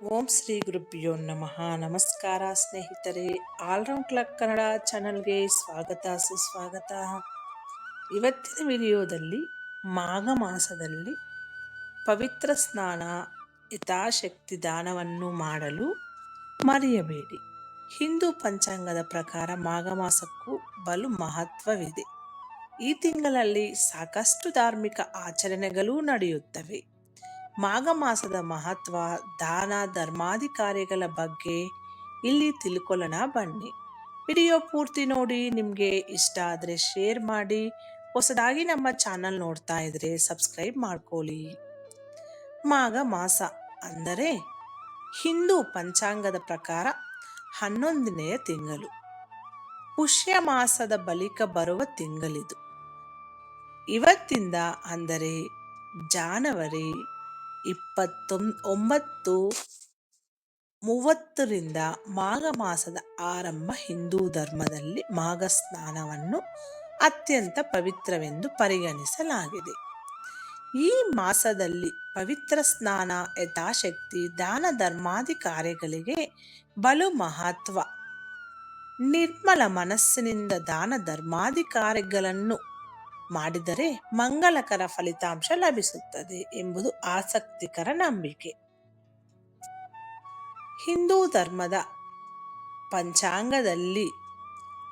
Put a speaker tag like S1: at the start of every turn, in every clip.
S1: ಓಂ ಶ್ರೀ ಗುರುಭ್ಯೋ ನಮಃ. ನಮಸ್ಕಾರ ಸ್ನೇಹಿತರೆ, ಆಲ್ರೌಂಡ್ ಕ್ಲಬ್ ಕನ್ನಡ ಚಾನಲ್ಗೆ ಸ್ವಾಗತ ಸುಸ್ವಾಗತ. ಇವತ್ತಿನ ವಿಡಿಯೋದಲ್ಲಿ ಮಾಘ ಮಾಸದಲ್ಲಿ ಪವಿತ್ರ ಸ್ನಾನ ಯಥಾಶಕ್ತಿ ದಾನವನ್ನು ಮಾಡಲು ಮರೆಯಬೇಡಿ. ಹಿಂದೂ ಪಂಚಾಂಗದ ಪ್ರಕಾರ ಮಾಘ ಮಾಸಕ್ಕೂ ಬಲು ಮಹತ್ವವಿದೆ. ಈ ತಿಂಗಳಲ್ಲಿ ಸಾಕಷ್ಟು ಧಾರ್ಮಿಕ ಆಚರಣೆಗಳೂ ನಡೆಯುತ್ತವೆ. ಮಾಘ ಮಾಸದ ಮಹತ್ವ, ದಾನ ಧರ್ಮಾದಿ ಕಾರ್ಯಗಳ ಬಗ್ಗೆ ಇಲ್ಲಿ ತಿಳ್ಕೊಳ್ಳೋಣ ಬನ್ನಿ. ವಿಡಿಯೋ ಪೂರ್ತಿ ನೋಡಿ. ನಿಮಗೆ ಇಷ್ಟ ಆದರೆ ಶೇರ್ ಮಾಡಿ. ಹೊಸದಾಗಿ ನಮ್ಮ ಚಾನಲ್ ನೋಡ್ತಾ ಇದ್ರೆ ಸಬ್ಸ್ಕ್ರೈಬ್ ಮಾಡ್ಕೊಳ್ಳಿ. ಮಾಘ ಮಾಸ ಅಂದರೆ ಹಿಂದೂ ಪಂಚಾಂಗದ ಪ್ರಕಾರ 11ನೆಯ ತಿಂಗಳು. ಪುಷ್ಯ ಮಾಸದ ಬಳಿಕ ಬರುವ ತಿಂಗಳಿದು. ಇವತ್ತಿಂದ ಅಂದರೆ ಜನವರಿ 29-30ರಿಂದ ಮಾಘ ಮಾಸದ ಆರಂಭ. ಹಿಂದೂ ಧರ್ಮದಲ್ಲಿ ಮಾಘ ಸ್ನಾನವನ್ನು ಅತ್ಯಂತ ಪವಿತ್ರವೆಂದು ಪರಿಗಣಿಸಲಾಗಿದೆ. ಈ ಮಾಸದಲ್ಲಿ ಪವಿತ್ರ ಸ್ನಾನ, ಯಥಾಶಕ್ತಿ ದಾನ ಧರ್ಮಾದಿ ಕಾರ್ಯಗಳಿಗೆ ಬಲು ಮಹತ್ವ. ನಿರ್ಮಲ ಮನಸ್ಸಿನಿಂದ ದಾನ ಧರ್ಮಾದಿ ಕಾರ್ಯಗಳನ್ನು ಮಾಡಿದರೆ ಮಂಗಲಕರ ಫಲಿತಾಂಶ ಲಭಿಸುತ್ತದೆ ಎಂಬುದು ಆಸಕ್ತಿಕರ ನಂಬಿಕೆ. ಹಿಂದೂ ಧರ್ಮದ ಪಂಚಾಂಗದಲ್ಲಿ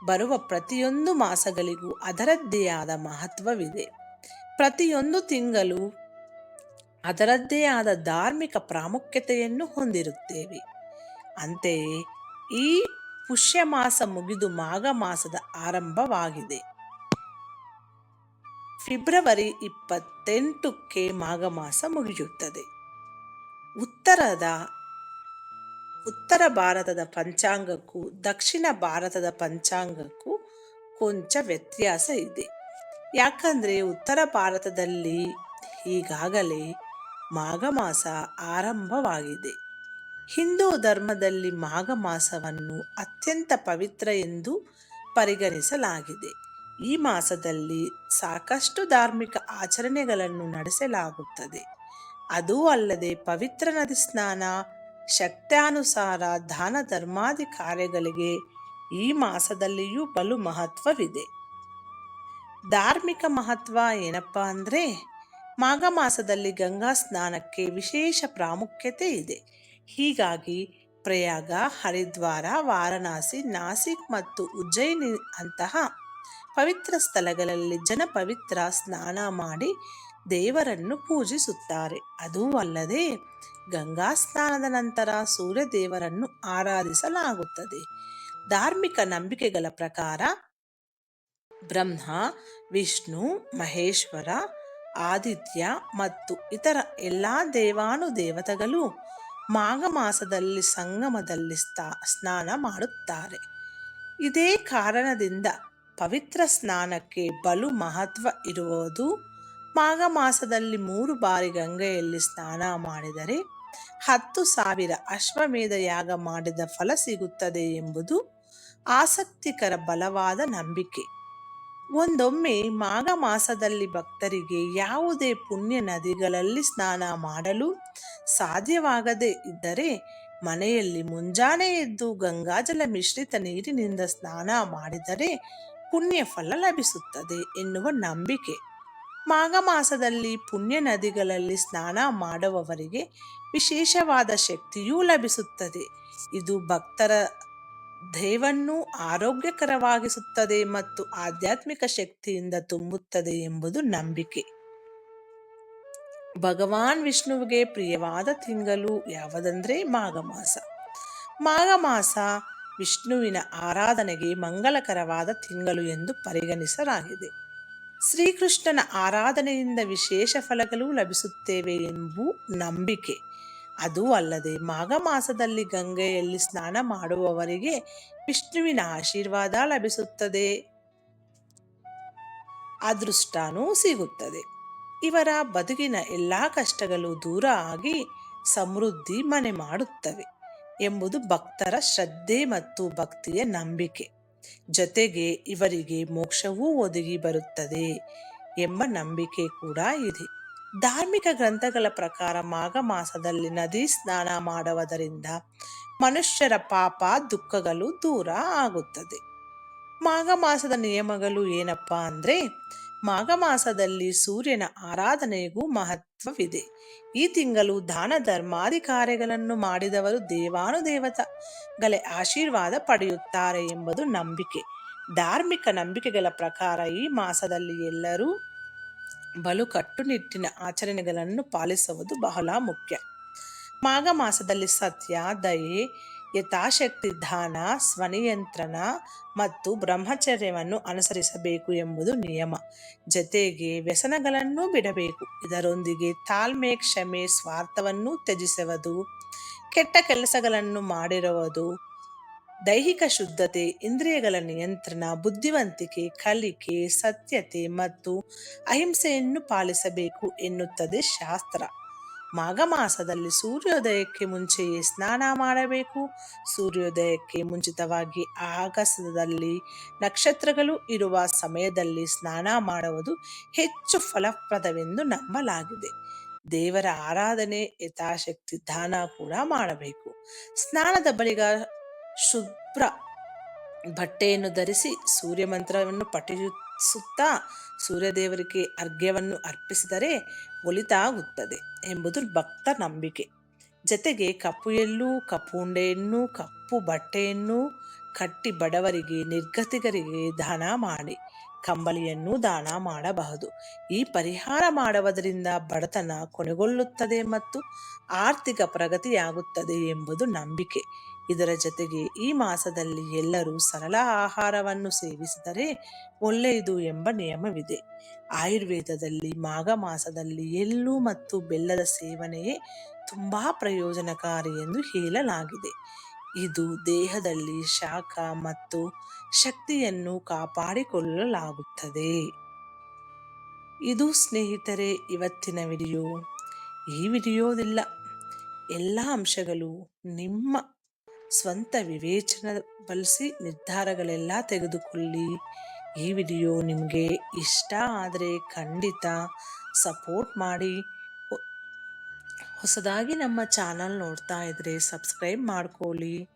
S1: ಬರುವ ಪ್ರತಿಯೊಂದು ಮಾಸಗಳಿಗೂ ಅದರದ್ದೇ ಆದ ಮಹತ್ವವಿದೆ. ಪ್ರತಿಯೊಂದು ತಿಂಗಳು ಅದರದ್ದೇ ಆದ ಧಾರ್ಮಿಕ ಪ್ರಾಮುಖ್ಯತೆಯನ್ನು ಹೊಂದಿರುತ್ತೇವೆ. ಅಂತೆಯೇ ಈ ಪುಷ್ಯ ಮಾಸ ಮುಗಿದು ಮಾಘ ಮಾಸದ ಆರಂಭವಾಗಿದೆ. ಫೆಬ್ರವರಿ 28ಕ್ಕೆ ಮಾಘ ಮಾಸ ಮುಗಿಯುತ್ತದೆ. ಉತ್ತರ ಭಾರತದ ಪಂಚಾಂಗಕ್ಕೂ ದಕ್ಷಿಣ ಭಾರತದ ಪಂಚಾಂಗಕ್ಕೂ ಕೊಂಚ ವ್ಯತ್ಯಾಸ ಇದೆ. ಯಾಕಂದರೆ ಉತ್ತರ ಭಾರತದಲ್ಲಿ ಈಗಾಗಲೇ ಮಾಘ ಮಾಸ ಆರಂಭವಾಗಿದೆ. ಹಿಂದೂ ಧರ್ಮದಲ್ಲಿ ಮಾಘ ಮಾಸವನ್ನು ಅತ್ಯಂತ ಪವಿತ್ರ ಎಂದು ಪರಿಗಣಿಸಲಾಗಿದೆ. ಈ ಮಾಸದಲ್ಲಿ ಸಾಕಷ್ಟು ಧಾರ್ಮಿಕ ಆಚರಣೆಗಳನ್ನು ನಡೆಸಲಾಗುತ್ತದೆ. ಅದೂ ಅಲ್ಲದೆ ಪವಿತ್ರ ನದಿ ಸ್ನಾನ, ಶಕ್ತ್ಯಾನುಸಾರ ದಾನ ಧರ್ಮಾದಿ ಕಾರ್ಯಗಳಿಗೆ ಈ ಮಾಸದಲ್ಲಿಯೂ ಬಲು ಮಹತ್ವವಿದೆ. ಧಾರ್ಮಿಕ ಮಹತ್ವ ಏನಪ್ಪಾ ಅಂದರೆ, ಮಾಘ ಮಾಸದಲ್ಲಿ ಗಂಗಾ ಸ್ನಾನಕ್ಕೆ ವಿಶೇಷ ಪ್ರಾಮುಖ್ಯತೆ ಇದೆ. ಹೀಗಾಗಿ ಪ್ರಯಾಗ, ಹರಿದ್ವಾರ, ವಾರಣಾಸಿ, ನಾಸಿಕ್ ಮತ್ತು ಉಜ್ಜಯಿನಿ ಅಂತಹ ಪವಿತ್ರ ಸ್ಥಳಗಳಲ್ಲಿ ಪವಿತ್ರ ಸ್ನಾನ ಮಾಡಿ ದೇವರನ್ನು ಪೂಜಿಸುತ್ತಾರೆ. ಅದೂ ಅಲ್ಲದೆ ಗಂಗಾ ಸ್ನಾನದ ನಂತರ ಸೂರ್ಯ ದೇವರನ್ನು ಆರಾಧಿಸಲಾಗುತ್ತದೆ. ಧಾರ್ಮಿಕ ನಂಬಿಕೆಗಳ ಪ್ರಕಾರ ಬ್ರಹ್ಮ, ವಿಷ್ಣು, ಮಹೇಶ್ವರ, ಆದಿತ್ಯ ಮತ್ತು ಇತರ ಎಲ್ಲ ದೇವಾನುದೇವತೆಗಳು ಮಾಘ ಮಾಸದಲ್ಲಿ ಸಂಗಮದಲ್ಲಿ ಸ್ನಾನ ಮಾಡುತ್ತಾರೆ. ಇದೇ ಕಾರಣದಿಂದ ಪವಿತ್ರ ಸ್ನಾನಕ್ಕೆ ಬಲು ಮಹತ್ವ ಇರುವುದು. ಮಾಘ ಮಾಸದಲ್ಲಿ 3 ಬಾರಿ ಗಂಗೆಯಲ್ಲಿ ಸ್ನಾನ ಮಾಡಿದರೆ 10,000 ಅಶ್ವಮೇಧ ಯಾಗ ಮಾಡಿದ ಫಲ ಸಿಗುತ್ತದೆ ಎಂಬುದು ಆಸಕ್ತಿಕರ ಬಲವಾದ ನಂಬಿಕೆ. ಒಂದೊಮ್ಮೆ ಮಾಘ ಮಾಸದಲ್ಲಿ ಭಕ್ತರಿಗೆ ಯಾವುದೇ ಪುಣ್ಯ ನದಿಗಳಲ್ಲಿ ಸ್ನಾನ ಮಾಡಲು ಸಾಧ್ಯವಾಗದೇ ಇದ್ದರೆ ಮನೆಯಲ್ಲಿ ಮುಂಜಾನೆ ಎದ್ದು ಗಂಗಾಜಲ ಮಿಶ್ರಿತ ನೀರಿನಿಂದ ಸ್ನಾನ ಮಾಡಿದರೆ ಪುಣ್ಯ ಫಲ ಲಭಿಸುತ್ತದೆ ಎನ್ನುವ ನಂಬಿಕೆ. ಮಾಘ ಮಾಸದಲ್ಲಿ ಪುಣ್ಯ ನದಿಗಳಲ್ಲಿ ಸ್ನಾನ ಮಾಡುವವರಿಗೆ ವಿಶೇಷವಾದ ಶಕ್ತಿಯೂ ಲಭಿಸುತ್ತದೆ. ಇದು ಭಕ್ತರ ದೇಹವನ್ನು ಆರೋಗ್ಯಕರವಾಗಿಸುತ್ತದೆ ಮತ್ತು ಆಧ್ಯಾತ್ಮಿಕ ಶಕ್ತಿಯಿಂದ ತುಂಬುತ್ತದೆ ಎಂಬುದು ನಂಬಿಕೆ. ಭಗವಾನ್ ವಿಷ್ಣುವಿಗೆ ಪ್ರಿಯವಾದ ತಿಂಗಳು ಯಾವುದಂದ್ರೆ ಮಾಘ ಮಾಸ. ಮಾಘ ಮಾಸ ವಿಷ್ಣುವಿನ ಆರಾಧನೆಗೆ ಮಂಗಲಕರವಾದ ತಿಂಗಳು ಎಂದು ಪರಿಗಣಿಸಲಾಗಿದೆ. ಶ್ರೀಕೃಷ್ಣನ ಆರಾಧನೆಯಿಂದ ವಿಶೇಷ ಫಲಗಳು ಲಭಿಸುತ್ತೇವೆ ಎಂಬ ನಂಬಿಕೆ. ಅದೂ ಅಲ್ಲದೆ ಮಾಘ ಮಾಸದಲ್ಲಿ ಗಂಗೆಯಲ್ಲಿ ಸ್ನಾನ ಮಾಡುವವರಿಗೆ ವಿಷ್ಣುವಿನ ಆಶೀರ್ವಾದ ಲಭಿಸುತ್ತದೆ, ಅದೃಷ್ಟನೂ ಸಿಗುತ್ತದೆ. ಇವರ ಬದುಕಿನ ಎಲ್ಲ ಕಷ್ಟಗಳು ದೂರ ಆಗಿ ಸಮೃದ್ಧಿ ಮನೆ ಮಾಡುತ್ತವೆ ಎಂಬುದು ಭಕ್ತರ ಶ್ರದ್ಧೆ ಮತ್ತು ಭಕ್ತಿಯ ನಂಬಿಕೆ. ಜೊತೆಗೆ ಇವರಿಗೆ ಮೋಕ್ಷವೂ ಒದಗಿ ಬರುತ್ತದೆ ಎಂಬ ನಂಬಿಕೆ ಕೂಡ ಇದೆ. ಧಾರ್ಮಿಕ ಗ್ರಂಥಗಳ ಪ್ರಕಾರ ಮಾಘ ಮಾಸದಲ್ಲಿ ನದಿ ಸ್ನಾನ ಮಾಡುವುದರಿಂದ ಮನುಷ್ಯರ ಪಾಪ ದುಃಖಗಳು ದೂರ ಆಗುತ್ತದೆ. ಮಾಘ ಮಾಸದ ನಿಯಮಗಳು ಏನಪ್ಪಾ ಅಂದ್ರೆ, ಮಾಘ ಮಾಸದಲ್ಲಿ ಸೂರ್ಯನ ಆರಾಧನೆಗೂ ಮಹತ್ವವಿದೆ. ಈ ತಿಂಗಳು ದಾನ ಧರ್ಮಾದಿ ಕಾರ್ಯಗಳನ್ನು ಮಾಡಿದವರು ದೇವಾನುದೇವತೆಗಳ ಆಶೀರ್ವಾದ ಪಡೆಯುತ್ತಾರೆ ಎಂಬುದು ನಂಬಿಕೆ. ಧಾರ್ಮಿಕ ನಂಬಿಕೆಗಳ ಪ್ರಕಾರ ಈ ಮಾಸದಲ್ಲಿ ಎಲ್ಲರೂ ಬಲು ಕಟ್ಟುನಿಟ್ಟಿನ ಆಚರಣೆಗಳನ್ನು ಪಾಲಿಸುವುದು ಬಹಳ ಮುಖ್ಯ. ಮಾಘ ಮಾಸದಲ್ಲಿ ಸತ್ಯ, ದಯೆ, ಯಥಾಶಕ್ತಿ ದಾನ, ಸ್ವನಿಯಂತ್ರಣ ಮತ್ತು ಬ್ರಹ್ಮಚರ್ಯವನ್ನು ಅನುಸರಿಸಬೇಕು ಎಂಬುದು ನಿಯಮ. ಜತೆಗೆ ವ್ಯಸನಗಳನ್ನು ಬಿಡಬೇಕು. ಇದರೊಂದಿಗೆ ತಾಳ್ಮೆ, ಕ್ಷಮೆ, ಸ್ವಾರ್ಥವನ್ನು ತ್ಯಜಿಸುವುದು, ಕೆಟ್ಟ ಕೆಲಸಗಳನ್ನು ಮಾಡಿರುವುದು, ದೈಹಿಕ ಶುದ್ಧತೆ, ಇಂದ್ರಿಯಗಳ ನಿಯಂತ್ರಣ, ಬುದ್ಧಿವಂತಿಕೆ, ಕಲಿಕೆ, ಸತ್ಯತೆ ಮತ್ತು ಅಹಿಂಸೆಯನ್ನು ಪಾಲಿಸಬೇಕು ಎನ್ನುತ್ತದೆ ಶಾಸ್ತ್ರ. ಮಾಘ ಮಾಸದಲ್ಲಿ ಸೂರ್ಯೋದಯಕ್ಕೆ ಮುಂಚೆಯೇ ಸ್ನಾನ ಮಾಡಬೇಕು. ಸೂರ್ಯೋದಯಕ್ಕೆ ಮುಂಚಿತವಾಗಿ ಆಗಸದಲ್ಲಿ ನಕ್ಷತ್ರಗಳು ಇರುವ ಸಮಯದಲ್ಲಿ ಸ್ನಾನ ಮಾಡುವುದು ಹೆಚ್ಚು ಫಲಪ್ರದವೆಂದು ನಂಬಲಾಗಿದೆ. ದೇವರ ಆರಾಧನೆ, ಯಥಾಶಕ್ತಿ ದಾನ ಕೂಡ ಮಾಡಬೇಕು. ಸ್ನಾನದ ಬಳಿಕ ಶುಭ್ರ ಬಟ್ಟೆಯನ್ನು ಧರಿಸಿ ಸೂರ್ಯ ಮಂತ್ರವನ್ನು ಪಠಿಸುತ್ತಾ ಸೂರ್ಯದೇವರಿಗೆ ಅರ್ಘ್ಯವನ್ನು ಅರ್ಪಿಸಿದರೆ ಒಳಿತಾಗುತ್ತದೆ ಎಂಬುದು ಭಕ್ತ ನಂಬಿಕೆ. ಜತೆಗೆ ಕಪ್ಪು ಎಳ್ಳು, ಕಪ್ಪು ಉಂಡೆಯನ್ನು, ಕಪ್ಪು ಬಟ್ಟೆಯನ್ನು ಕಟ್ಟಿ ಬಡವರಿಗೆ, ನಿರ್ಗತಿಕರಿಗೆ ದಾನ ಮಾಡಿ ಕಂಬಳಿಯನ್ನು ದಾನ ಮಾಡಬಹುದು. ಈ ಪರಿಹಾರ ಮಾಡುವುದರಿಂದ ಬಡತನ ಕೊನೆಗೊಳ್ಳುತ್ತದೆ ಮತ್ತು ಆರ್ಥಿಕ ಪ್ರಗತಿಯಾಗುತ್ತದೆ ಎಂಬುದು ನಂಬಿಕೆ. ಇದರ ಜೊತೆಗೆ ಈ ಮಾಸದಲ್ಲಿ ಎಲ್ಲರೂ ಸರಳ ಆಹಾರವನ್ನು ಸೇವಿಸಿದರೆ ಒಳ್ಳೆಯದು ಎಂಬ ನಿಯಮವಿದೆ. ಆಯುರ್ವೇದದಲ್ಲಿ ಮಾಘ ಮಾಸದಲ್ಲಿ ಎಳ್ಳು ಮತ್ತು ಬೆಲ್ಲದ ಸೇವನೆಯೇ ತುಂಬಾ ಪ್ರಯೋಜನಕಾರಿ ಎಂದು ಹೇಳಲಾಗಿದೆ. ಇದು ದೇಹದಲ್ಲಿ ಶಾಖ ಮತ್ತು ಶಕ್ತಿಯನ್ನು ಕಾಪಾಡಿಕೊಳ್ಳಲಾಗುತ್ತದೆ. ಇದು ಸ್ನೇಹಿತರೆ ಇವತ್ತಿನ ವಿಡಿಯೋ. ಈ ವಿಡಿಯೋದಿಲ್ಲ ಎಲ್ಲ ಅಂಶಗಳು ನಿಮ್ಮ ಸ್ವಂತ ವಿವೇಚನೆ ಬಳಸಿ ನಿರ್ಧಾರಗಳೆಲ್ಲ ತೆಗೆದುಕೊಳ್ಳಿ. ಈ ವಿಡಿಯೋ ನಿಮಗೆ ಇಷ್ಟ ಆದರೆ ಖಂಡಿತ ಸಪೋರ್ಟ್ ಮಾಡಿ. ಹೊಸದಾಗಿ ನಮ್ಮ ಚಾನಲ್ ನೋಡ್ತಾ ಇದ್ರೆ ಸಬ್ಸ್ಕ್ರೈಬ್ ಮಾಡ್ಕೊಳ್ಳಿ.